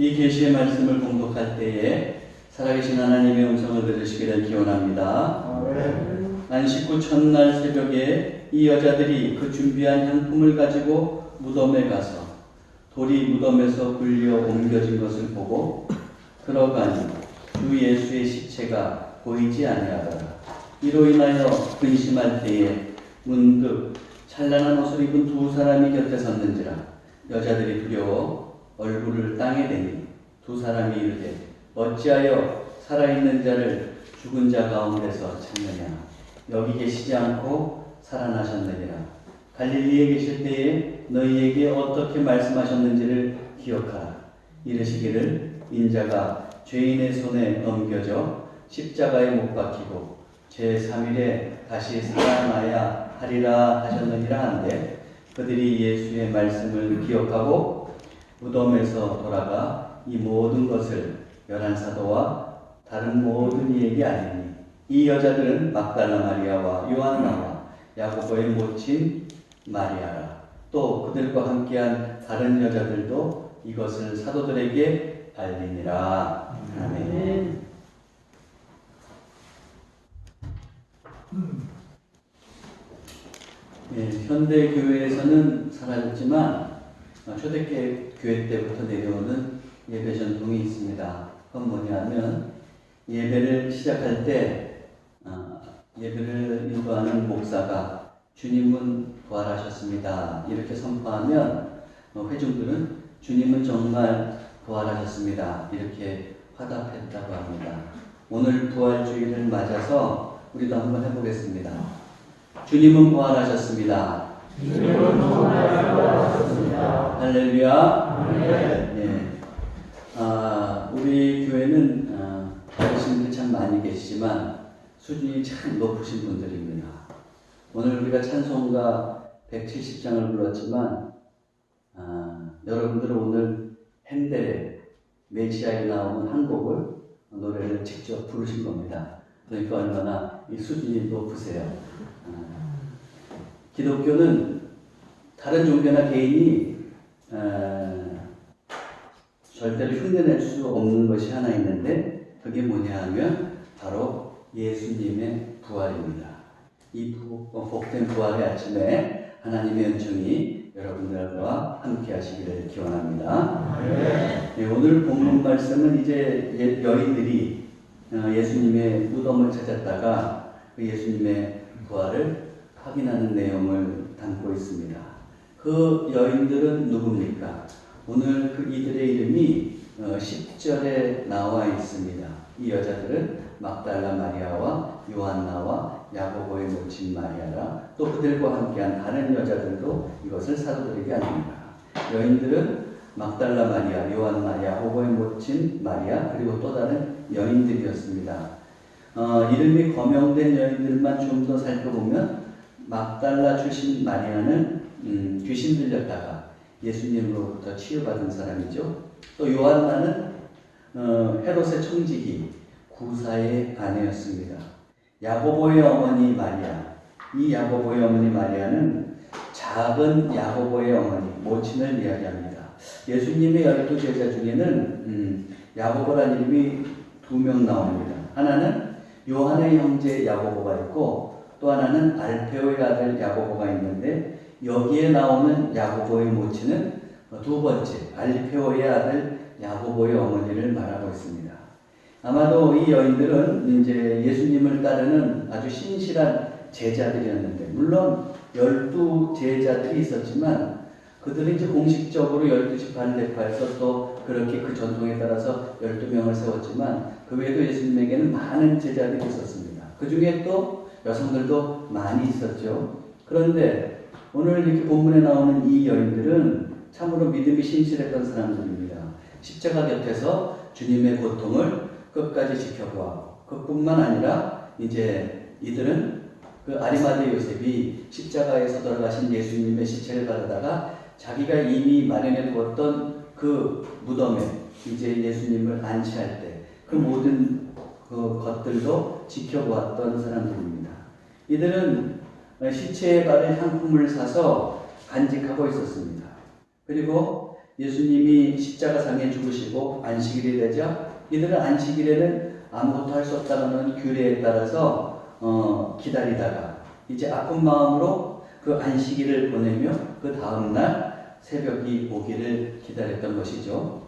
이 계시의 말씀을 공독할 때에 살아계신 하나님의 음성을 들으시기를 기원합니다. 안식 후 첫날 새벽에 이 여자들이 그 준비한 향품을 가지고 무덤에 가서 돌이 무덤에서 굴려 옮겨진 것을 보고 들어가니 주 예수의 시체가 보이지 아니하더라. 이로 인하여 근심할 때에 문득 찬란한 옷을 입은 두 사람이 곁에 섰는지라. 여자들이 두려워 얼굴을 땅에 대니 두 사람이 이르되 어찌하여 살아있는 자를 죽은 자 가운데서 찾느냐. 여기 계시지 않고 살아나셨느니라. 갈릴리에 계실 때에 너희에게 어떻게 말씀하셨는지를 기억하라. 이르시기를 인자가 죄인의 손에 넘겨져 십자가에 못 박히고 제3일에 다시 살아나야 하리라 하셨느니라 한데, 그들이 예수의 말씀을 기억하고 무덤에서 돌아가 이 모든 것을 11사도와 다른 모든 이에게 알리니 이 여자들은 막달라 마리아와 요한나와 야고보의 모친 마리아라. 또 그들과 함께한 다른 여자들도 이것을 사도들에게 알리니라. 아멘. 현대 교회에서는 사라졌지만 초대교회 때부터 내려오는 예배 전통이 있습니다. 그건 뭐냐면 예배를 시작할 때 예배를 인도하는 목사가 주님은 부활하셨습니다 이렇게 선포하면 회중들은 주님은 정말 부활하셨습니다 이렇게 화답했다고 합니다. 오늘 부활주의를 맞아서 우리도 한번 해보겠습니다. 주님은 부활하셨습니다. 주님은 부활하셨습니다. 할렐루야. 네. 우리 교회는 다르신 분들이 참 많이 계시지만 수준이 참 높으신 분들입니다. 오늘 우리가 찬송가 170장을 불렀지만 여러분들은 오늘 핸델의 메시아에 나오는 한 곡을 노래를 직접 부르신 겁니다. 그러니까 얼마나 이 수준이 높으세요. 기독교는 다른 종교나 개인이 절대로 흉내낼 수 없는 것이 하나 있는데, 그게 뭐냐 하면 바로 예수님의 부활입니다. 이 복된 부활의 아침에 하나님의 은총이 여러분들과 함께 하시기를 기원합니다. 네, 오늘 본문 말씀은 이제 여인들이 예수님의 무덤을 찾았다가 그 예수님의 부활을 확인하는 내용을 담고 있습니다. 그 여인들은 누굽니까? 오늘 그 이들의 이름이 10절에 나와 있습니다. 이 여자들은 막달라 마리아와 요한나와 야고보의 모친 마리아라. 또 그들과 함께한 다른 여자들도 이것을 사도들에게 알립니다. 여인들은 막달라 마리아, 요한나, 야고보의 모친 마리아, 그리고 또 다른 여인들이었습니다. 이름이 거명된 여인들만 좀 더 살펴보면 막달라 출신 마리아는 귀신 들렸다가 예수님으로부터 치유받은 사람이죠. 또 요한나는 헤롯의 청지기 구사의 아내였습니다. 야고보의 어머니 마리아, 이 야고보의 어머니 마리아는 작은 야고보의 어머니 모친을 이야기합니다. 예수님의 12제자 중에는 야고보라는 이름이 2명 나옵니다. 하나는 요한의 형제 야고보가 있고 또 하나는 알페오의 아들 야고보가 있는데, 여기에 나오는 야고보의 모친은 두 번째 알페오의 아들 야고보의 어머니를 말하고 있습니다. 아마도 이 여인들은 이제 예수님을 따르는 아주 신실한 제자들이었는데, 물론 12제자들이 있었지만 그들은 이제 공식적으로 12지파를 대파해서 또 그렇게 그 전통에 따라서 12명을 세웠지만 그 외에도 예수님에게는 많은 제자들이 있었습니다. 그 중에 또 여성들도 많이 있었죠. 그런데 오늘 이렇게 본문에 나오는 이 여인들은 참으로 믿음이 신실했던 사람들입니다. 십자가 곁에서 주님의 고통을 끝까지 지켜보았고, 그뿐만 아니라 이제 이들은 그 아리마대 요셉이 십자가에서 돌아가신 예수님의 시체를 가져다가 자기가 이미 마련해 두었던 그 무덤에 이제 예수님을 안치할 때 그 모든 그 것들도 지켜보았던 사람들입니다. 이들은 시체에 바른 향품을 사서 간직하고 있었습니다. 그리고 예수님이 십자가상에 죽으시고 안식일이 되자 이들은 안식일에는 아무것도 할 수 없다는 규례에 따라서 기다리다가 이제 아픈 마음으로 그 안식일을 보내며 그 다음날 새벽이 오기를 기다렸던 것이죠.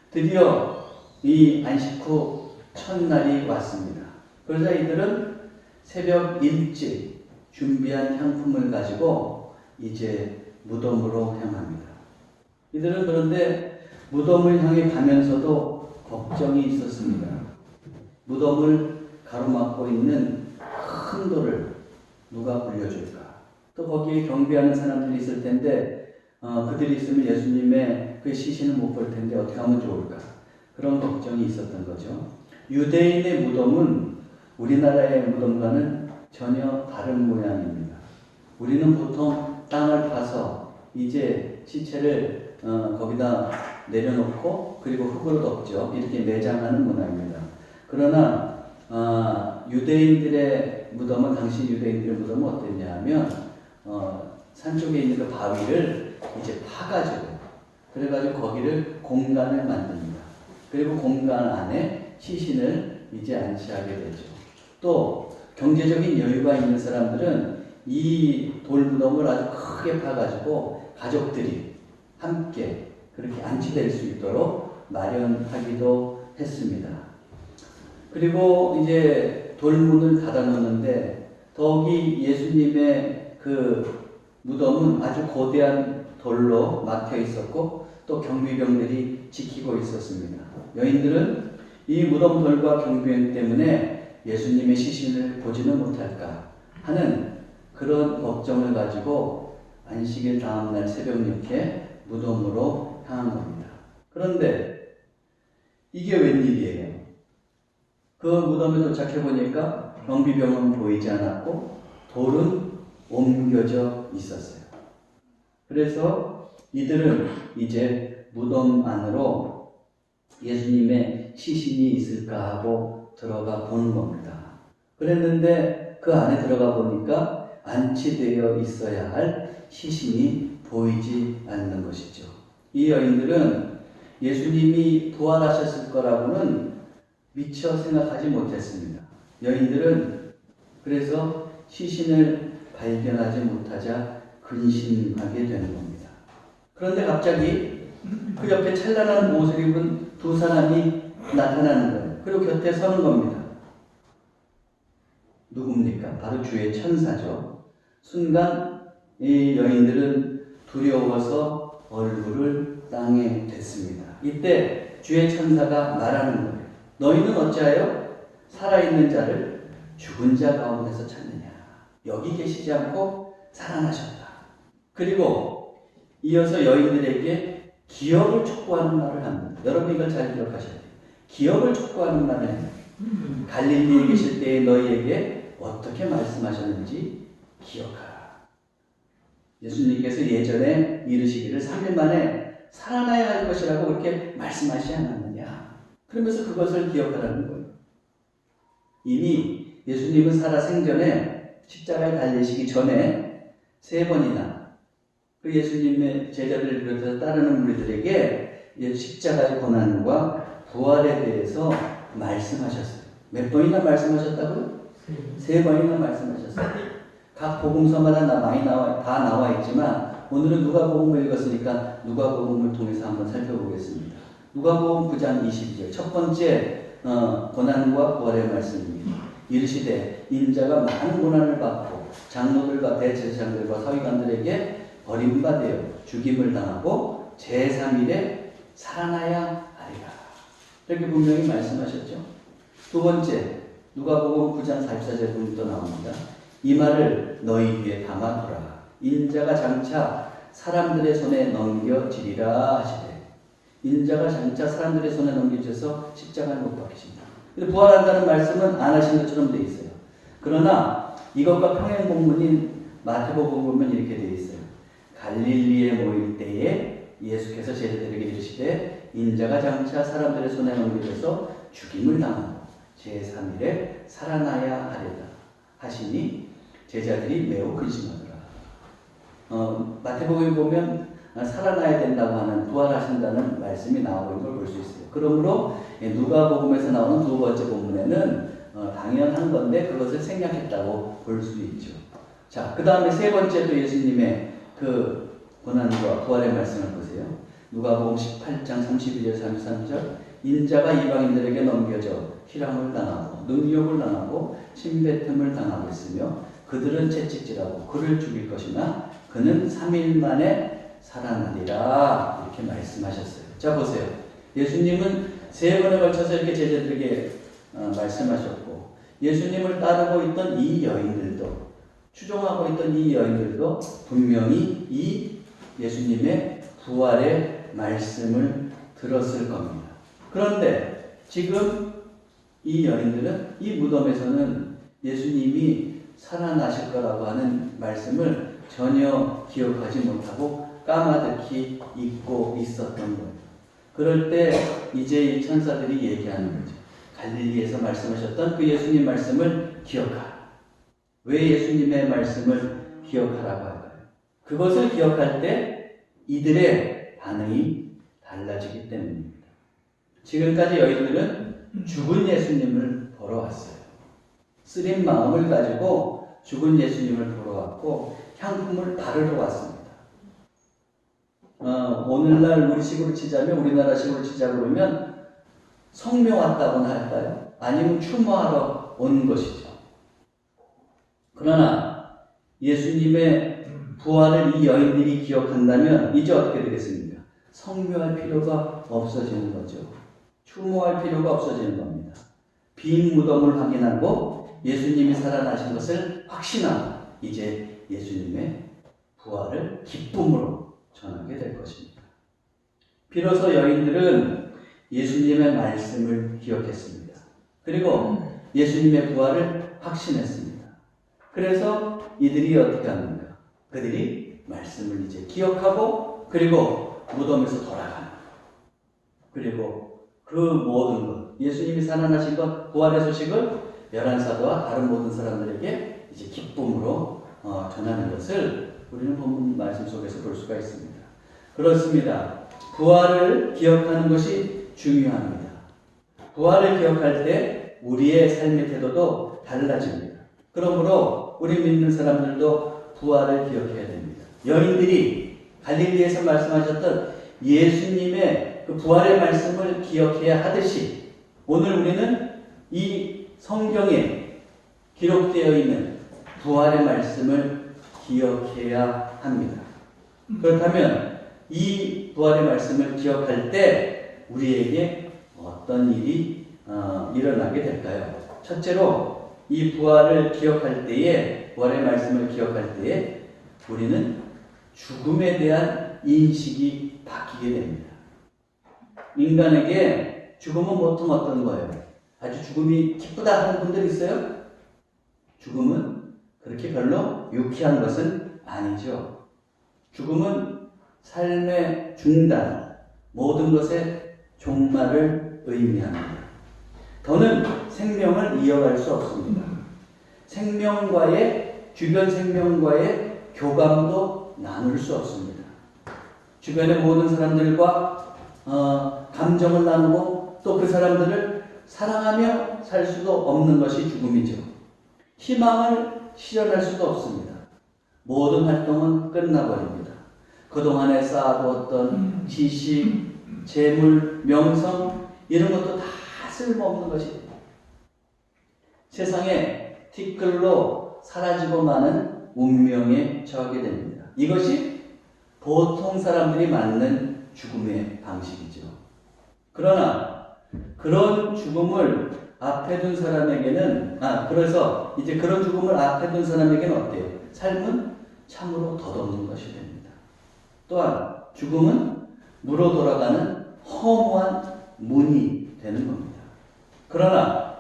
드디어 이 안식 후 첫날이 왔습니다. 그러자 이들은 새벽 일찍 준비한 향품을 가지고 이제 무덤으로 향합니다. 이들은 그런데 무덤을 향해 가면서도 걱정이 있었습니다. 무덤을 가로막고 있는 큰 돌을 누가 굴려줄까? 또 거기에 경비하는 사람들이 있을 텐데 그들이 있으면 예수님의 그 시신을 못 볼 텐데 어떻게 하면 좋을까? 그런 걱정이 있었던 거죠. 유대인의 무덤은 우리나라의 무덤과는 전혀 다른 모양입니다. 우리는 보통 땅을 파서 이제 시체를 거기다 내려놓고 그리고 흙으로 덮죠. 이렇게 매장하는 문화입니다. 그러나 유대인들의 무덤은 당시 유대인들의 무덤은 어땠냐 하면 산 쪽에 있는 그 바위를 이제 파가지고 그래가지고 거기를 공간을 만듭니다. 그리고 공간 안에 시신을 이제 안치하게 되죠. 또 경제적인 여유가 있는 사람들은 이 돌무덤을 아주 크게 파가지고 가족들이 함께 그렇게 안치될 수 있도록 마련하기도 했습니다. 그리고 이제 돌문을 닫아놓는데 더욱이 예수님의 그 무덤은 아주 거대한 돌로 막혀 있었고 또 경비병들이 지키고 있었습니다. 여인들은 이 무덤 돌과 경비병 때문에 예수님의 시신을 보지는 못할까 하는 그런 걱정을 가지고 안식일 다음날 새벽 6에 무덤으로 향한 겁니다. 그런데 이게 웬일이에요? 그 무덤에 도착해 보니까 경비병은 보이지 않았고 돌은 옮겨져 있었어요. 그래서 이들은 이제 무덤 안으로 예수님의 시신이 있을까 하고 들어가 보는 겁니다. 그랬는데 그 안에 들어가 보니까 안치되어 있어야 할 시신이 보이지 않는 것이죠. 이 여인들은 예수님이 부활하셨을 거라고는 미처 생각하지 못했습니다. 여인들은 그래서 시신을 발견하지 못하자 근심하게 되는 겁니다. 그런데 갑자기 그 옆에 찬란한 옷을 입은 두 사람이 나타나는 거예요. 그리고 곁에 서는 겁니다. 누굽니까? 바로 주의 천사죠. 순간 이 여인들은 두려워서 얼굴을 땅에 댔습니다. 이때 주의 천사가 말하는 거예요. 너희는 어찌하여 살아있는 자를 죽은 자 가운데서 찾느냐? 여기 계시지 않고 살아나셨다. 그리고 이어서 여인들에게 기억을 촉구하는 말을 합니다. 여러분 이걸 잘 기억하셔야 돼요. 기억을 촉구하는 말을 해요. 갈릴리에 계실 때에 너희에게 어떻게 말씀하셨는지 기억하라. 예수님께서 예전에 이르시기를 3일 만에 살아나야 할 것이라고 그렇게 말씀하시지 않았느냐. 그러면서 그것을 기억하라는 거예요. 이미 예수님은 살아 생전에 십자가에 달리시기 전에 3번이나 그 예수님의 제자들을 비롯해서 따르는 무리들에게 십자가의 고난과 부활에 대해서 말씀하셨어요. 몇 번이나 말씀하셨다고요? 3번이나 말씀하셨어요. 각 복음서마다 다 나와 있지만 오늘은 누가복음을 읽었으니까 누가복음을 통해서 한번 살펴보겠습니다. 누가복음 9장 22절 첫 번째 고난과 부활의 말씀입니다. 이르시되 인자가 많은 고난을 받고 장로들과 대제사장들과 서기관들에게 버림받아 죽임을 당하고 제3일에 살아나야 하리라. 이렇게 분명히 말씀하셨죠. 두 번째 누가복음 9장 44절부터 나옵니다. 이 말을 너희 귀에 담아두라. 인자가 장차 사람들의 손에 넘겨지리라 하시되 인자가 장차 사람들의 손에 넘겨져서 십자가를 못 박히신다. 근데 부활한다는 말씀은 안 하신 것처럼 되어 있어요. 그러나 이것과 평행 본문인 마태복음 보면 이렇게 되어 있어요. 갈릴리에 모일 때에 예수께서 제자들에게 이르시되 인자가 장차 사람들의 손에 넘겨져서 죽임을 당하고 제3일에 살아나야 하리라 하시니 제자들이 매우 근심하더라. 마태복음에 보면 살아나야 된다고 하는 부활하신다는 말씀이 나오고 있는 걸 볼 수 있어요. 그러므로 누가복음에서 나오는 두 번째 본문에는 당연한 건데 그것을 생략했다고 볼 수 있죠. 자, 그 다음에 세 번째도 예수님의 그 고난과 부활의 말씀을 보세요. 누가복음 18장 31절 33절 인자가 이방인들에게 넘겨져 희랑을 당하고 능욕을 당하고 침뱉음을 당하고 있으며 그들은 채찍질하고 그를 죽일 것이나 그는 3일 만에 살아나리라 이렇게 말씀하셨어요. 자, 보세요. 예수님은 세 번에 걸쳐서 이렇게 제자들에게 말씀하셨고 예수님을 따르고 있던 이 여인들도 추종하고 있던 이 여인들도 분명히 이 예수님의 부활의 말씀을 들었을 겁니다. 그런데 지금 이 여인들은 이 무덤에서는 예수님이 살아나실 거라고 하는 말씀을 전혀 기억하지 못하고 까마득히 잊고 있었던 거예요. 그럴 때 이제 이 천사들이 얘기하는 거죠. 갈릴리에서 말씀하셨던 그 예수님 말씀을 기억하라. 왜 예수님의 말씀을 기억하라고 할까요? 그것을 기억할 때 이들의 반응이 달라지기 때문입니다. 지금까지 여인들은 죽은 예수님을 보러 왔어요. 쓰린 마음을 가지고 죽은 예수님을 보러 왔고 향품을 바르러 왔습니다. 오늘날 우리식으로 치자면 우리나라식으로 치자 그러면 성묘 왔다고나 할까요? 아니면 추모하러 온 것이죠. 그러나 예수님의 부활을 이 여인들이 기억한다면 이제 어떻게 되겠습니까? 성묘할 필요가 없어지는 거죠. 추모할 필요가 없어지는 겁니다. 빈 무덤을 확인하고 예수님이 살아나신 것을 확신하고 이제 예수님의 부활을 기쁨으로 전하게 될 것입니다. 비로소 여인들은 예수님의 말씀을 기억했습니다. 그리고 예수님의 부활을 확신했습니다. 그래서 이들이 어떻게 합니까? 그들이 말씀을 이제 기억하고 그리고 무덤에서 돌아가는 그리고 그 모든 것 예수님이 살아나신 것 부활의 소식을 11사도와 다른 모든 사람들에게 이제 기쁨으로 전하는 것을 우리는 본문 말씀 속에서 볼 수가 있습니다. 그렇습니다. 부활을 기억하는 것이 중요합니다. 부활을 기억할 때 우리의 삶의 태도도 달라집니다. 그러므로 우리 믿는 사람들도 부활을 기억해야 됩니다. 여인들이 갈릴리에서 말씀하셨던 예수님의 그 부활의 말씀을 기억해야 하듯이 오늘 우리는 이 성경에 기록되어 있는 부활의 말씀을 기억해야 합니다. 그렇다면 이 부활의 말씀을 기억할 때 우리에게 어떤 일이 일어나게 될까요? 첫째로 이 부활을 기억할 때에 부활의 말씀을 기억할 때에 우리는 죽음에 대한 인식이 바뀌게 됩니다. 인간에게 죽음은 보통 어떤 거예요? 아주 죽음이 기쁘다 하는 분들 있어요? 죽음은 그렇게 별로 유쾌한 것은 아니죠. 죽음은 삶의 중단, 모든 것의 종말을 의미합니다. 더는 생명을 이어갈 수 없습니다. 주변 생명과의 교감도 나눌 수 없습니다. 주변의 모든 사람들과 감정을 나누고 또 그 사람들을 사랑하며 살 수도 없는 것이 죽음이죠. 희망을 실현할 수도 없습니다. 모든 활동은 끝나버립니다. 그동안에 쌓아두었던 지식, 재물, 명성 이런 것도 다 쓸모없는 것입니다. 세상에 티끌로 사라지고 마는 운명에 처하게 됩니다. 이것이 보통 사람들이 맞는 죽음의 방식이죠. 그러나 그런 죽음을 앞에 둔 사람에게는 그래서 이제 그런 죽음을 앞에 둔 사람에게는 어때요? 삶은 참으로 덧없는 것이 됩니다. 또한 죽음은 무로 돌아가는 허무한 문이 되는 겁니다. 그러나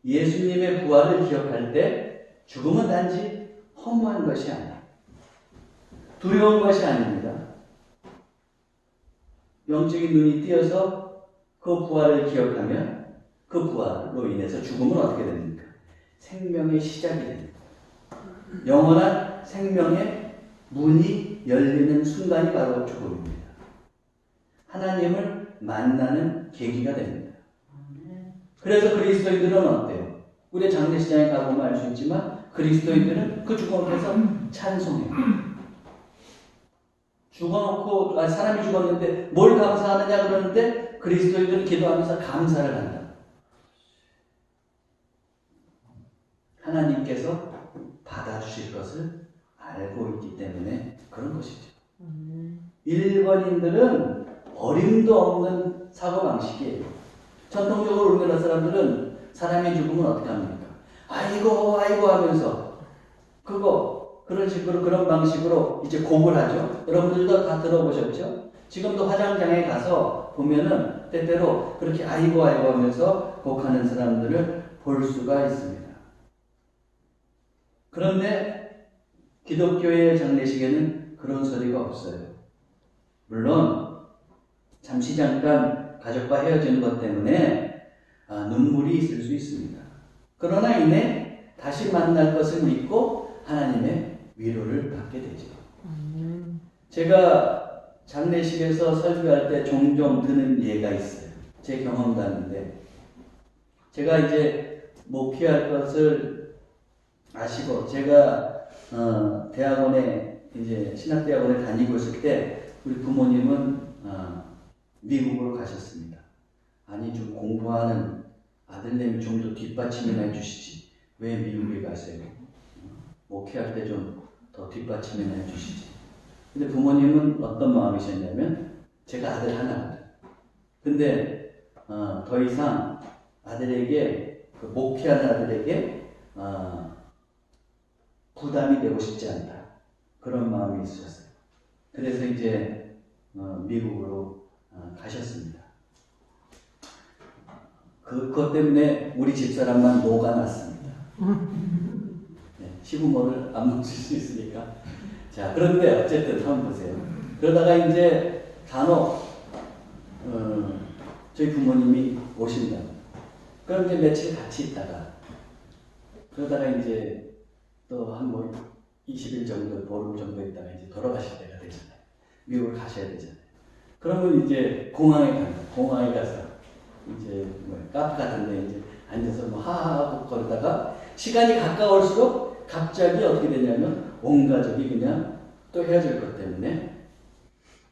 예수님의 부활을 기억할 때 죽음은 단지 허무한 것이 아니에요. 두려운 것이 아닙니다. 영적인 눈이 띄어서 그 부활을 기억하면 그 부활로 인해서 죽음은 어떻게 됩니까? 생명의 시작이 됩니다. 영원한 생명의 문이 열리는 순간이 바로 죽음입니다. 하나님을 만나는 계기가 됩니다. 그래서 그리스도인들은 어때요? 우리 장례식장에 가보면 알 수 있지만 그리스도인들은 그 죽음 앞에서 찬송해요. 사람이 죽었는데 뭘 감사하느냐 그러는데 그리스도인들은 기도하면서 감사를 한다. 하나님께서 받아주실 것을 알고 있기 때문에 그런 것이죠. 일본인들은 어림도 없는 사고방식이에요. 전통적으로 우리나라 사람들은 사람이 죽으면 어떻게 합니까? 아이고 아이고 하면서 그런 식으로 그런 방식으로 이제 곡을 하죠. 여러분들도 다 들어보셨죠? 지금도 화장장에 가서 보면은 때때로 그렇게 아이고 아이고 하면서 곡하는 사람들을 볼 수가 있습니다. 그런데 기독교의 장례식에는 그런 소리가 없어요. 물론 잠시 잠깐 가족과 헤어지는 것 때문에 눈물이 있을 수 있습니다. 그러나 이내 다시 만날 것을 믿고 하나님의 위로를 받게 되죠. 제가 장례식에서 설교할 때 종종 드는 예가 있어요. 제 경험담인데 제가 이제 목회할 것을 아시고 제가 대학원에 이제 신학대학원에 다니고 있을 때 우리 부모님은 미국으로 가셨습니다. 아니 좀 공부하는 아들내미 좀 더 뒷받침이나 해주시지 왜 미국에 가세요? 목회할 때 좀 더 뒷받침이나 해주시지. 근데 부모님은 어떤 마음이셨냐면 제가 아들 하나거든. 근데 더 이상 아들에게 목회하는 아들에게 부담이 되고 싶지 않다. 그런 마음이 있었어요. 그래서 이제 미국으로 가셨습니다. 그것 때문에 우리 집사람만 녹아났습니다. 네, 시부모를 안 멈출 수 있으니까. 자, 그런데 어쨌든 한번 보세요. 그러다가 이제 간혹 저희 부모님이 오신다. 그럼 이제 며칠 같이 있다가 그러다가 이제 또 한 20일 정도, 보름 정도 있다가 이제 돌아가실 때가 되잖아요. 미국을 가셔야 되잖아요. 그러면 이제 공항에 간다. 공항에 가서 이제 카페 같은데 이제 앉아서 하하하고 거리다가 시간이 가까울수록 갑자기 어떻게 되냐면 온 가족이 그냥 또 헤어질 것 때문에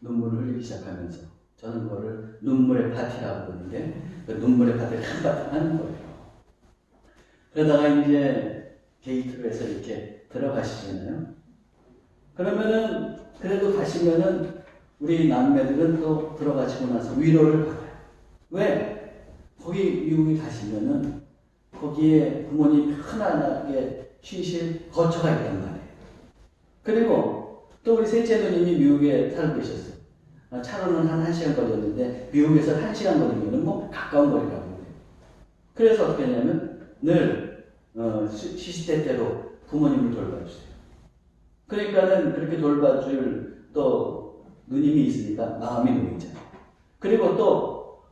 눈물을 흘리기 시작하면서 저는 그거를 눈물의 파티라고 부르는데 그 눈물의 파티를 한바탕 하는 거예요. 그러다가 이제 게이트로 해서 이렇게 들어가시잖아요. 그러면은 그래도 가시면은 우리 남매들은 또 들어가시고 나서 위로를 받아요. 왜? 거기 미국에 가시면은 거기에 부모님 편안하게 쉬실 거처가 있단 말이에요. 그리고 또 우리 셋째 누님이 미국에 살고 계셨어요. 차로는 한 1시간 걸렸는데 미국에서 1시간 걸리면 뭐 가까운 거리라고 해요. 그래서 어떻게 하냐면 늘 시시때때로 부모님을 돌봐주세요. 그러니까는 그렇게 돌봐줄 또 누님이 있으니까 마음이 놓이잖아요. 그리고 또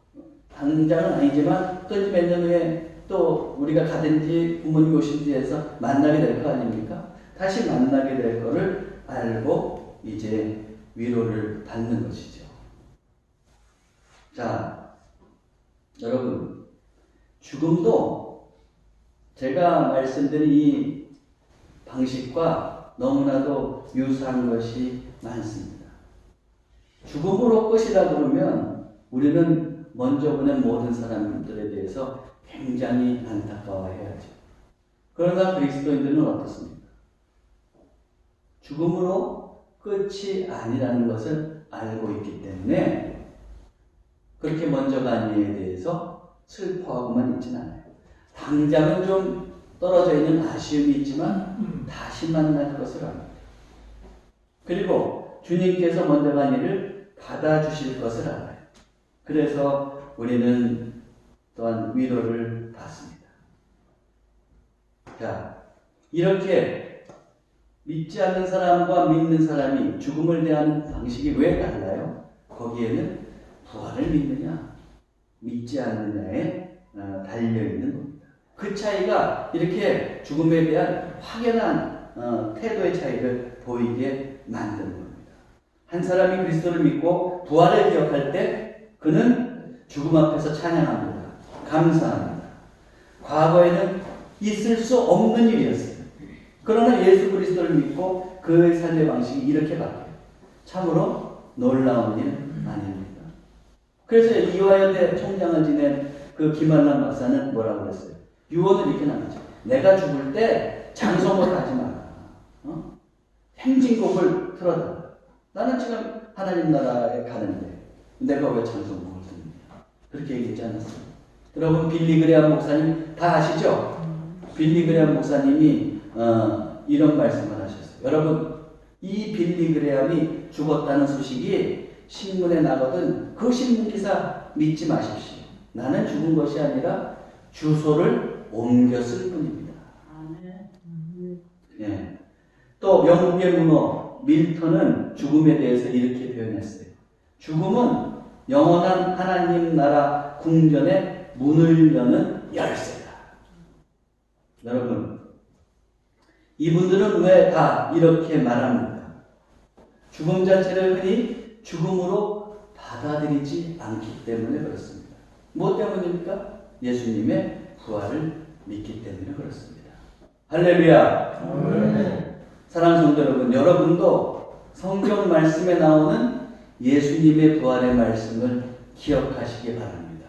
당장은 아니지만 또 몇 년 후에 또 우리가 가든지 부모님 오신지 해서 만나게 될 거 아닙니까? 다시 만나게 될 거를 알고 이제 위로를 받는 것이죠. 자, 여러분, 죽음도 제가 말씀드린 이 방식과 너무나도 유사한 것이 많습니다. 죽음으로 끝이라 그러면 우리는 먼저 보낸 모든 사람들에 대해서 굉장히 안타까워해야죠. 그러나 그리스도인들은 어떻습니까? 죽음으로 끝이 아니라는 것을 알고 있기 때문에 그렇게 먼저 간 이에 대해서 슬퍼하고만 있진 않아요. 당장은 좀 떨어져 있는 아쉬움이 있지만 다시 만날 것을 압니다. 그리고 주님께서 먼저 간 일을 받아주실 것을 알아요. 그래서 우리는 또한 위로를 받습니다. 자, 이렇게 믿지 않는 사람과 믿는 사람이 죽음을 대하는 방식이 왜 달라요? 거기에는 부활을 믿느냐, 믿지 않느냐에 달려있는 겁니다. 그 차이가 이렇게 죽음에 대한 확연한 태도의 차이를 보이게 만드는 겁니다. 한 사람이 그리스도를 믿고 부활을 기억할 때 그는 죽음 앞에서 찬양합니다. 감사합니다. 과거에는 있을 수 없는 일이었어요. 그러나 예수 그리스도를 믿고 그의 삶의 방식이 이렇게 바뀌어요. 참으로 놀라운 일 아닙니다. 그래서 이화여대 총장을 지낸 그 김한남 박사는 뭐라고 그랬어요? 유언을 이렇게 남겼죠. 내가 죽을 때 장성을 하지 마라. 행진곡을 틀어달라. 나는 지금 하나님 나라에 가는데 내가 왜 장성곡을 듣느냐. 그렇게 얘기했지 않았어요? 여러분 빌리 그레암 목사님 다 아시죠? 빌리 그레암 목사님이 이런 말씀을 하셨어요. 여러분 이 빌리 그레암이 죽었다는 소식이 신문에 나거든 그 신문기사 믿지 마십시오. 나는 죽은 것이 아니라 주소를 옮겼을 뿐입니다. 예. 또 영국의 문호 밀턴은 죽음에 대해서 이렇게 표현했어요. 죽음은 영원한 하나님 나라 궁전의 문을 여는 열쇠다. 여러분, 이분들은 왜 다 이렇게 말합니까? 죽음 자체를 흔히 죽음으로 받아들이지 않기 때문에 그렇습니다. 무엇 때문입니까? 예수님의 부활을 믿기 때문에 그렇습니다. 할렐루야! 사랑하는 성도 여러분, 여러분도 성경 말씀에 나오는 예수님의 부활의 말씀을 기억하시기 바랍니다.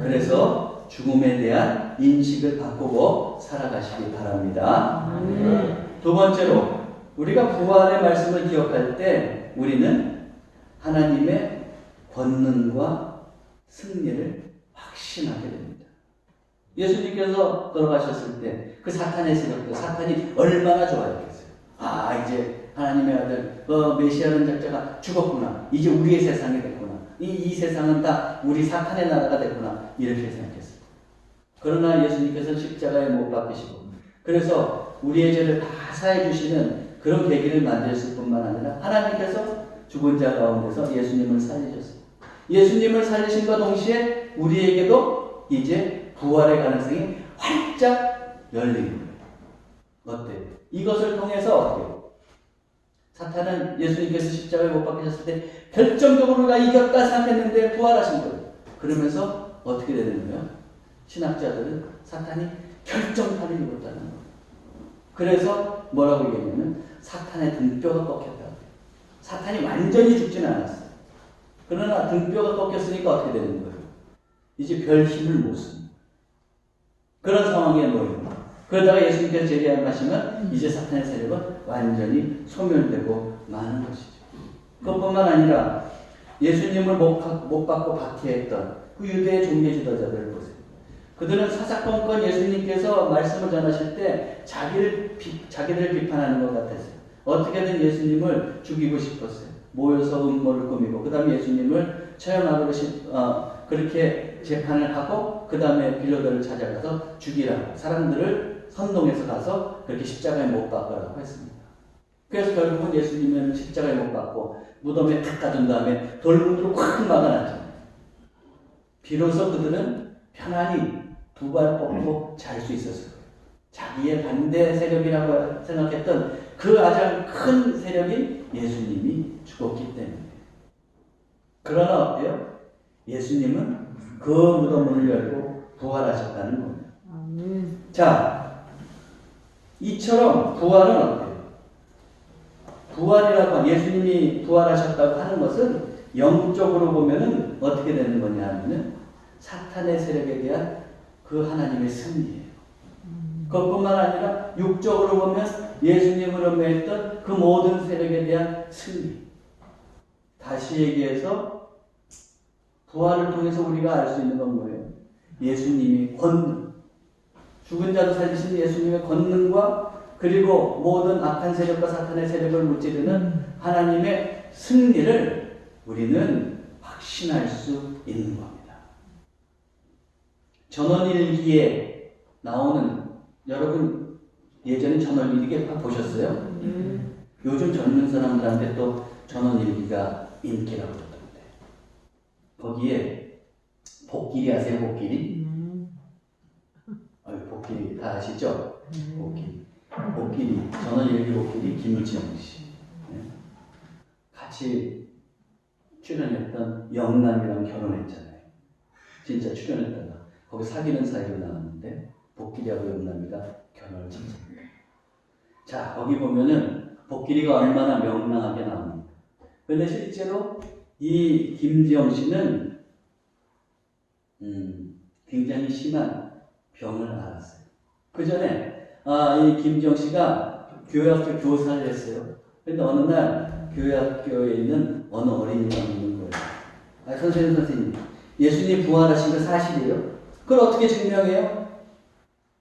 그래서 죽음에 대한 인식을 바꾸고 살아가시기 바랍니다. 두 번째로 우리가 부활의 말씀을 기억할 때 우리는 하나님의 권능과 승리를 확신하게 됩니다. 예수님께서 돌아가셨을 때 그 사탄의 세력도 사탄이 얼마나 좋아했겠어요. 아, 이제 하나님의 아들 메시아는 작자가 죽었구나. 이제 우리의 세상이 됐구나. 이 세상은 다 우리 사탄의 나라가 됐구나. 이렇게 생각했어요. 그러나 예수님께서 십자가에 못 박히시고 그래서 우리의 죄를 다 사해 주시는 그런 계기를 만드셨을 뿐만 아니라 하나님께서 죽은 자 가운데서 예수님을 살리셨어요. 예수님을 살리심과 동시에 우리에게도 이제 부활의 가능성이 활짝 열리는 거예요. 어때요? 이것을 통해서 어때요? 사탄은 예수님께서 십자가에 못 박히셨을 때 결정적으로 나 이겼다 생각했는데 부활하신 거예요. 그러면서 어떻게 되는 거예요? 신학자들은 사탄이 결정타를 입었다는 거예요. 그래서 뭐라고 얘기하냐면 사탄의 등뼈가 꺾였다. 사탄이 완전히 죽지는 않았어요. 그러나 등뼈가 꺾였으니까 어떻게 되는 거예요? 이제 별 힘을 못 씁니다. 그런 상황에 놓여요. 그러다가 예수님께서 재림하시면 이제 사탄의 세력은 완전히 소멸되고 마는 것이죠. 그것뿐만 아니라 예수님을 못 받고 박해했던 그 유대의 종교 지도자들을 보세요. 그들은 사사건건 예수님께서 말씀을 전하실 때 자기를 비판하는 것 같았어요. 어떻게든 예수님을 죽이고 싶었어요. 모여서 음모를 꾸미고 그 다음에 예수님을 처형하고 그렇게 재판을 하고 그 다음에 빌라도를 찾아가서 죽이라고 사람들을 선동해서 가서 그렇게 십자가에 못 박으라고 했습니다. 그래서 결국은 예수님은 십자가에 못 박고 무덤에 탁 가둔 다음에 돌문으로 콱 막아놨잖아요. 비로소 그들은 편안히 두 발 뻗고 잘 수 있었어요. 자기의 반대 세력이라고 생각했던 그 가장 큰 세력인 예수님이 죽었기 때문에. 그러나 어때요? 예수님은 그 무덤문을 열고 부활하셨다는 겁니다. 자, 이처럼 부활은 어때요? 부활이라고 하면 예수님이 부활하셨다고 하는 것은 영적으로 보면은 어떻게 되는 거냐 하면은 사탄의 세력에 대한 그 하나님의 승리예요. 그것뿐만 아니라 육적으로 보면 예수님을 ը매했던 그 모든 세력에 대한 승리. 다시 얘기해서 부활을 통해서 우리가 알 수 있는 건 뭐예요? 예수님이 권능, 죽은 자도 살리신 예수님의 권능과 그리고 모든 악한 세력과 사탄의 세력을 무찌르는 하나님의 승리를 우리는 확신할 수 있는 겁니다. 전원일기에 나오는 여러분 예전에 전원일기 보셨어요? 요즘 젊은 사람들한테 또 전원일기가 인기라고 그러던데 거기에 복길이 아세요? 복길이? 복길이 다 아시죠? 복길이 전원일기 복길이 김일지영 씨. 네. 같이 출연했던 영남이랑 결혼했잖아요. 진짜 출연했다가 거기 사귀는 사이로 나왔는데 복길이하고 영남이가 결혼을 짓습니다. 자, 거기 보면은 복길이가 얼마나 명랑하게 나옵니다. 그런데 실제로 이 김지영 씨는 굉장히 심한 병을 앓았어요. 그 전에 이 김지영 씨가 교회학교 교사를 했어요. 그런데 어느 날 교회학교에 있는 어느 어린이가 묻는 거예요. 선생님, 예수님 부활하신 거 사실이에요? 그걸 어떻게 증명해요?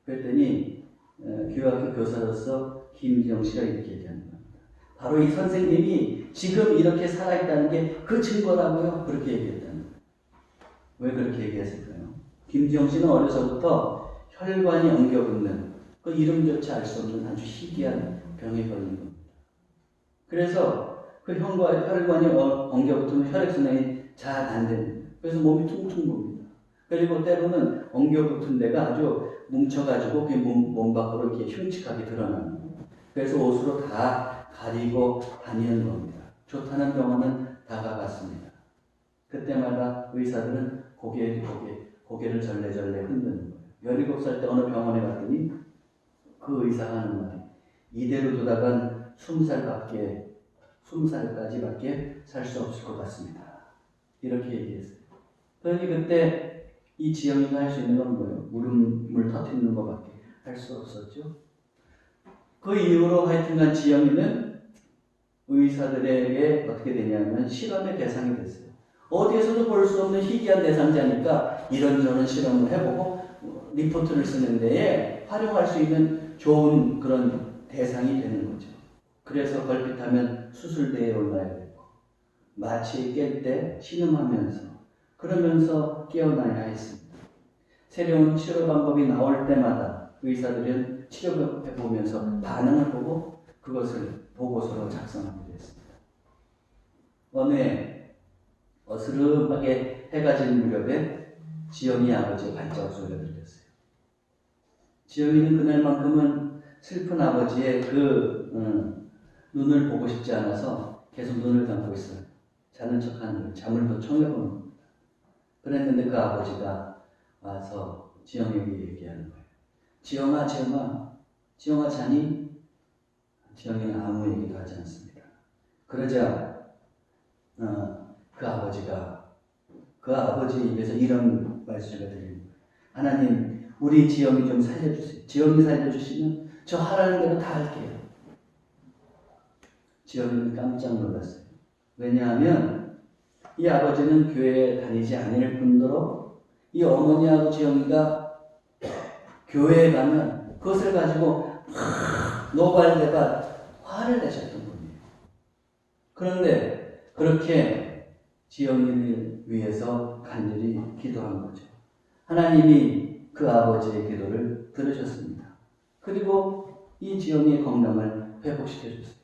그랬더니 교회학교 교사로서 김지영 씨가 이렇게 얘기하는 겁니다. 바로 이 선생님이 지금 이렇게 살아있다는 게 그 증거라고요. 그렇게 얘기했다는 거예요. 왜 그렇게 얘기했을까요? 김지영 씨는 어려서부터 혈관이 엉겨붙는 그 이름조차 알 수 없는 아주 희귀한 병에 걸린 겁니다. 그래서 그 혈관이 엉겨붙으면 혈액순환이 잘 안 됩니다. 그래서 몸이 퉁퉁 붑니다. 그리고 때로는 엉겨붙은 데가 아주 뭉쳐가지고 그 몸 밖으로 이렇게 흉측하게 드러납니다. 그래서 옷으로 다 가리고 다니는 겁니다. 좋다는 병원은 다 가봤습니다. 그때마다 의사들은 고개를 절레절레 흔드는 거예요. 17살 때 어느 병원에 갔더니 그 의사가 하는 말이 이대로 두다간 20살까지밖에 살 수 없을 것 같습니다. 이렇게 얘기했어요. 그러니 그때 이 지영이가 할 수 있는 건 뭐예요? 울음을 터뜨리는 것밖에 할 수 없었죠. 그 이후로 하여튼간 지영이는 의사들에게 어떻게 되냐면 실험의 대상이 됐어요. 어디에서도 볼 수 없는 희귀한 대상자니까 이런저런 실험을 해보고 리포트를 쓰는 데에 활용할 수 있는 좋은 그런 대상이 되는 거죠. 그래서 걸핏하면 수술대에 올라야 되고 마취 깰 때 신음하면서 그러면서 깨어나야 했습니다. 새로운 치료 방법이 나올 때마다 의사들은 치료해 보면서 반응을 보고 그것을 보고서로 작성하기로 했습니다. 어느 해 어스름하게 해가 지는 무렵에 지영이 아버지의 발자국 소리가 들렸어요. 지영이는 그날만큼은 슬픈 아버지의 눈을 보고 싶지 않아서 계속 눈을 감고 있어요. 자는 척하는 잠을 더 청해보는 겁니다. 그랬는데 그 아버지가 와서 지영이에게 얘기하는 거예요. 지영아 자니? 지영이는 아무 얘기도 하지 않습니다. 그러자 그 아버지 입에서 이런 말씀을 드립니다. 하나님, 우리 지영이 좀 살려주세요. 지영이 살려주시면 저 하라는 대로 다 할게요. 지영이는 깜짝 놀랐어요. 왜냐하면 이 아버지는 교회에 다니지 않을 뿐더러 이 어머니하고 지영이가 교회에 가면 그것을 가지고 노발대발 화를 내셨던 분이에요. 그런데 그렇게 지영이를 위해서 간절히 기도한 거죠. 하나님이 그 아버지의 기도를 들으셨습니다. 그리고 이 지영이의 건강을 회복시켜줬어요.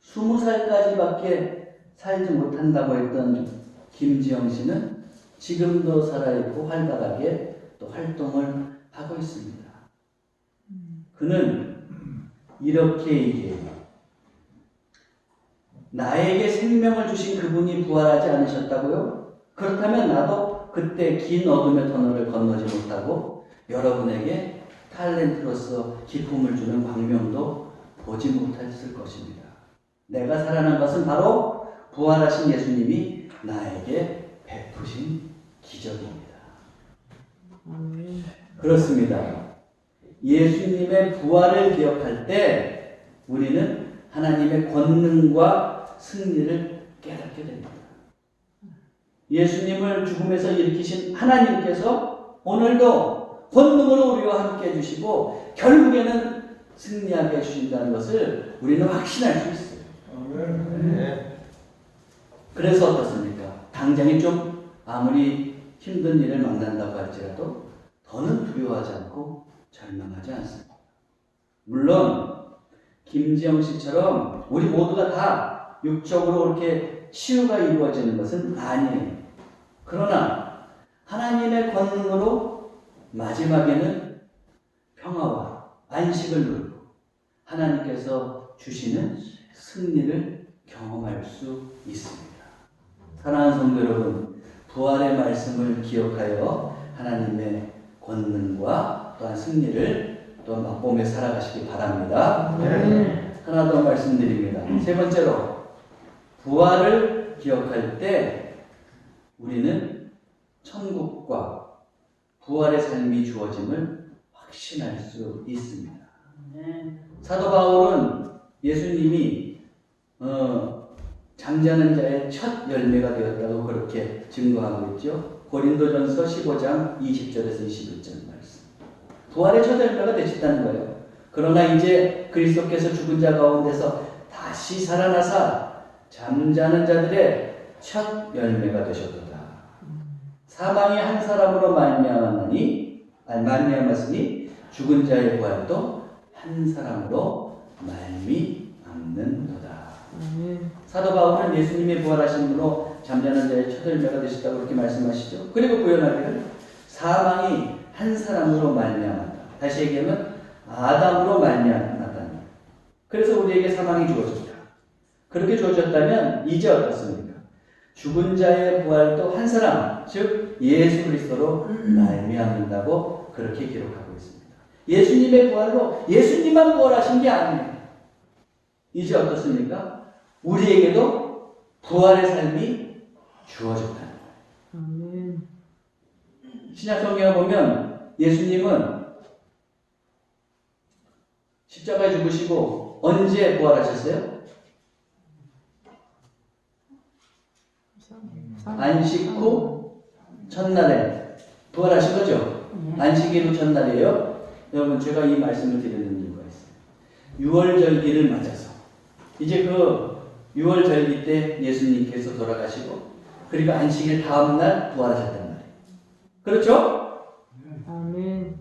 20살까지밖에 살지 못한다고 했던 김지영 씨는 지금도 살아있고 활발하게 또 활동을 하고 있습니다. 그는 이렇게 얘기해요. 나에게 생명을 주신 그분이 부활하지 않으셨다고요? 그렇다면 나도 그때 긴 어둠의 터널을 건너지 못하고 여러분에게 탤런트로서 기쁨을 주는 광명도 보지 못했을 것입니다. 내가 살아난 것은 바로 부활하신 예수님이 나에게 베푸신 기적입니다. 그렇습니다. 예수님의 부활을 기억할 때 우리는 하나님의 권능과 승리를 깨닫게 됩니다. 예수님을 죽음에서 일으키신 하나님께서 오늘도 권능으로 우리와 함께 해주시고 결국에는 승리하게 해주신다는 것을 우리는 확신할 수 있어요. 네. 그래서 어떻습니까? 당장에 좀 아무리 힘든 일을 만난다고 할지라도 더는 두려워하지 않고 절망하지 않습니다. 물론 김지영 씨처럼 우리 모두가 다 육적으로 이렇게 치유가 이루어지는 것은 아니에요. 그러나 하나님의 권능으로 마지막에는 평화와 안식을 누리고 하나님께서 주시는 승리를 경험할 수 있습니다. 사랑하는 성도 여러분, 부활의 말씀을 기억하여 하나님의 권능과 또한 승리를 또한 맛보며 살아가시기 바랍니다. 하나 더 말씀드립니다. 세 번째로, 부활을 기억할 때 우리는 천국과 부활의 삶이 주어짐을 확신할 수 있습니다. 사도 바울은 예수님이 잠자는 자의 첫 열매가 되었다고 그렇게 증거하고 있죠. 고린도전서 15장 20절에서 21절 말씀. 부활의 첫 열매가 되셨다는 거예요. 그러나 이제 그리스도께서 죽은 자 가운데서 다시 살아나사 잠자는 자들의 첫 열매가 되셨도다. 사망이 한 사람으로 말미암았으니 죽은 자의 부활도 한 사람으로 말미암는도다. 사도 바울은 예수님의 부활하심으로 잠자는 자의 첫 열매가 되셨다고 그렇게 말씀하시죠. 그리고 구현하기를 사망이 한 사람으로 말미암았다. 다시 얘기하면 아담으로 말미암았다. 그래서 우리에게 사망이 주어졌다. 그렇게 주어졌다면 이제 어떻습니까? 죽은 자의 부활도 한 사람, 즉 예수 그리스도로 말미암는다고 그렇게 기록하고 있습니다. 예수님의 부활로 예수님만 부활하신 게 아니에요. 이제 어떻습니까? 우리에게도 부활의 삶이 주어졌다는 거예요. 신약 성경에 보면 예수님은 십자가에 죽으시고 언제 부활하셨어요? 안식 후 첫날에 부활하신 거죠? 안식일 후 첫날이에요. 여러분, 제가 이 말씀을 드리는 이유가 있어요. 6월절기를 맞아서 이제 그 6월절기 때 예수님께서 돌아가시고 그리고 안식일 다음날 부활하셨단 말이에요. 그렇죠? 아멘.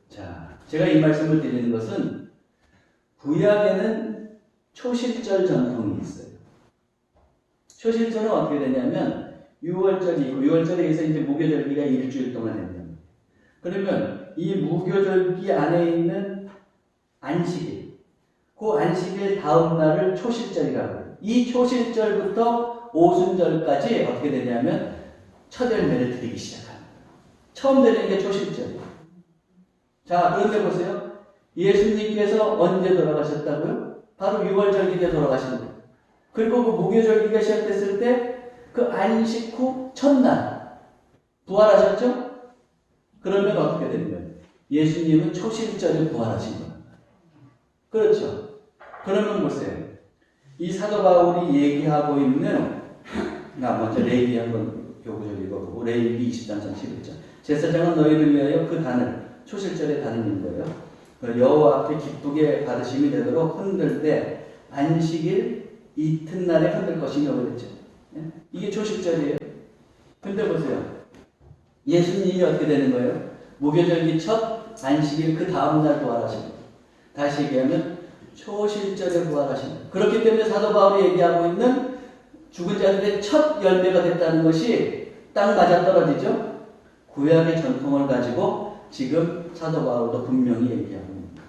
자, 제가 이 말씀을 드리는 것은 구약에는 초실절 전통이 있어요. 초실절은 어떻게 되냐면 6월절이 있고 6월절에서 이제 무교절기가 일주일 동안 된답니다. 그러면 이 무교절기 안에 있는 안식일, 그 안식일 다음 날을 초실절이라고 해요. 이 초실절부터 오순절까지 어떻게 되냐면 첫 열매를 드리기 시작합니다. 처음 드리는 게 초실절이에요. 자, 그런데 보세요. 예수님께서 언제 돌아가셨다고요? 바로 6월절기 때 돌아가신 거예요. 그리고 그 무교절기가 시작됐을 때 그 안식 후 첫날 부활하셨죠? 그러면 어떻게 되는 거예요? 예수님은 초실절에 부활하신 거예요. 그렇죠? 그러면 보세요. 이 사도 바울이 얘기하고 있는, 먼저 레위기 한번 교구절 읽어보고, 레위기 23장 11절. 제사장은 너희를 위하여 그 단을, 초실절의 단을 읽는 거예요. 여호와 앞에 기쁘게 받으심이 되도록 흔들 때 안식일 이튿날에 흔들 것이며 그랬죠. 이게 초실절이에요. 근데 보세요. 예수님이 어떻게 되는 거예요? 무교절기 첫 안식일 그 다음날 부활하신 거예요. 다시 얘기하면 초실절에 부활하신 거예요. 그렇기 때문에 사도 바울이 얘기하고 있는 죽은 자들의 첫 열매가 됐다는 것이 딱 맞아떨어지죠. 구약의 전통을 가지고 지금 사도 바울도 분명히 얘기하고 있습니다.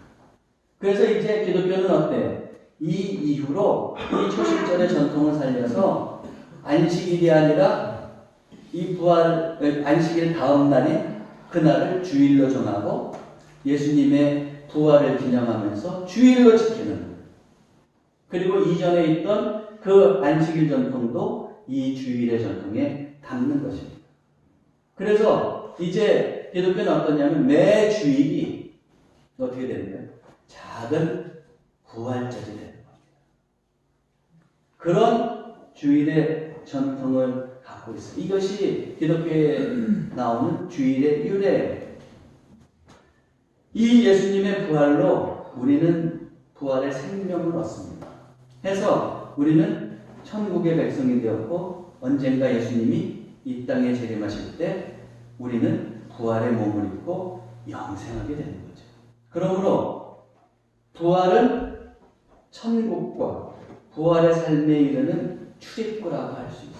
그래서 이제 기독교는 어때요? 이 이후로 이 초실절의 전통을 살려서 안식일이 아니라 이 부활, 안식일 다음 날인 그날을 주일로 정하고 예수님의 부활을 기념하면서 주일로 지키는 거예요. 그리고 이전에 있던 그 안식일 전통도 이 주일의 전통에 담는 것입니다. 그래서 이제 기독교는 어떠냐면 매 주일이 어떻게 되는 거예요? 작은 부활절이 되는 겁니다. 그런 주일의 전통을 갖고 있어요. 이것이 기독교에 나오는 주일의 유래예요. 이 예수님의 부활로 우리는 부활의 생명을 얻습니다. 해서 우리는 천국의 백성이 되었고 언젠가 예수님이 이 땅에 재림하실 때 우리는 부활의 몸을 입고 영생하게 되는 거죠. 그러므로 부활은 천국과 부활의 삶에 이르는 출입구라고 할 수 있어요.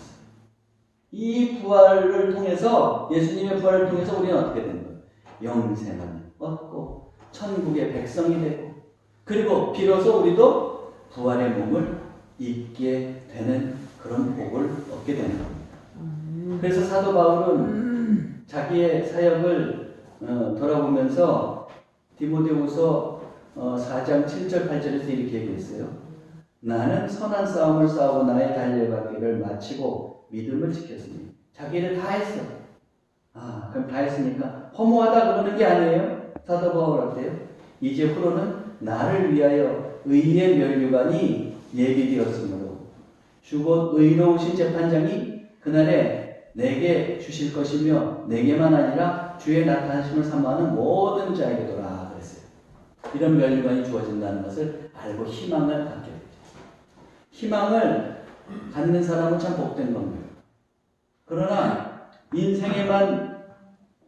이 부활을 통해서, 예수님의 부활을 통해서 우리는 어떻게 되는 거예요? 영생을 얻고 천국의 백성이 되고, 그리고 비로소 우리도 부활의 몸을 있게 되는 그런 복을 얻게 되는 겁니다. 그래서 사도 바울은 자기의 사역을 돌아보면서 디모데후서 4장 7절 8절에서 이렇게 얘기했어요. 나는 선한 싸움을 싸우고 나의 달려가기를 마치고 믿음을 지켰으니. 자기 일을 다 했어. 그럼 다 했으니까 허무하다 그러는 게 아니에요. 사도 바울한테요. 이제 후로는 나를 위하여 의의 면류관이 예비되었으므로 주곧 의로우신 재판장이 그날에 내게 주실 것이며 내게만 아니라 주의 나타나심을 사모하는 모든 자에게도라 그랬어요. 이런 면류관이 주어진다는 것을 알고 희망을 갖게 되죠. 희망을 갖는 사람은 참 복된 겁니다. 그러나 인생에만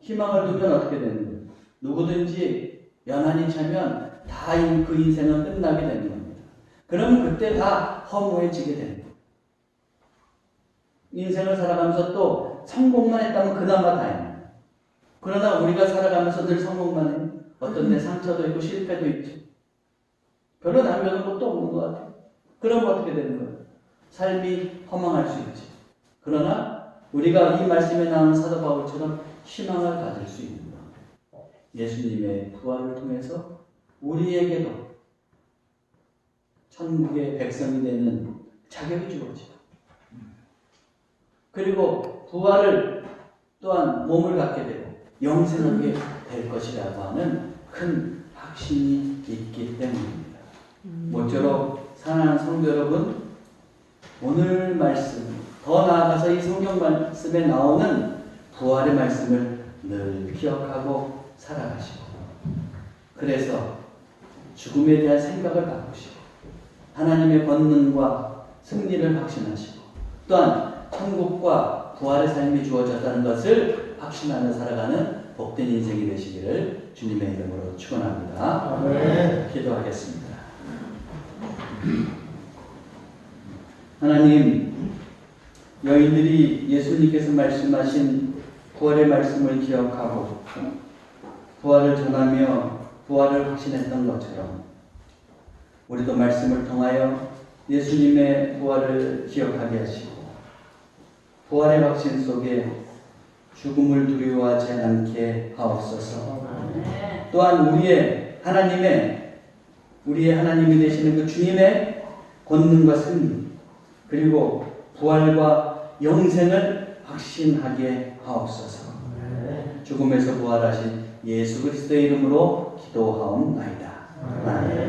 희망을 두면 어떻게 되는 거예요? 누구든지 연한이 차면 다 그 인생은 끝나게 되는 겁니다. 그럼 그때 다 허무해지게 되는 거예요. 인생을 살아가면서 또 성공만 했다면 그나마 다행이에요. 그러나 우리가 살아가면서 늘 성공만 해요. 어떤 데 상처도 있고 실패도 있죠. 별로 남겨놓은 것도 없는 것 같아요. 그럼 어떻게 되는 거예요? 삶이 허망할 수 있지. 그러나 우리가 이 말씀에 나오는 사도 바울처럼 희망을 가질 수 있는 겁니다. 예수님의 부활을 통해서 우리에게도 천국의 백성이 되는 자격이 주어지고, 그리고 부활을 또한 몸을 갖게 되고 영생하게 될 것이라고 하는 큰 확신이 있기 때문입니다. 모쪼록 사랑하는 성도 여러분, 오늘 말씀, 더 나아가서 이 성경 말씀에 나오는 부활의 말씀을 늘 기억하고 살아가시고, 그래서 죽음에 대한 생각을 바꾸시고 하나님의 권능과 승리를 확신하시고 또한 천국과 부활의 삶이 주어졌다는 것을 확신하며 살아가는 복된 인생이 되시기를 주님의 이름으로 축원합니다. 아멘. 기도하겠습니다. 하나님, 여인들이 예수님께서 말씀하신 부활의 말씀을 기억하고 부활을 전하며 부활을 확신했던 것처럼 우리도 말씀을 통하여 예수님의 부활을 기억하게 하시고 부활의 확신 속에 죽음을 두려워하지 않게 하옵소서. 또한 우리의 하나님이 되시는 그 주님의 권능과 승리, 그리고 부활과 영생을 확신하게 하옵소서. 죽음에서 부활하신 예수 그리스도의 이름으로 기도하옵나이다. 아멘.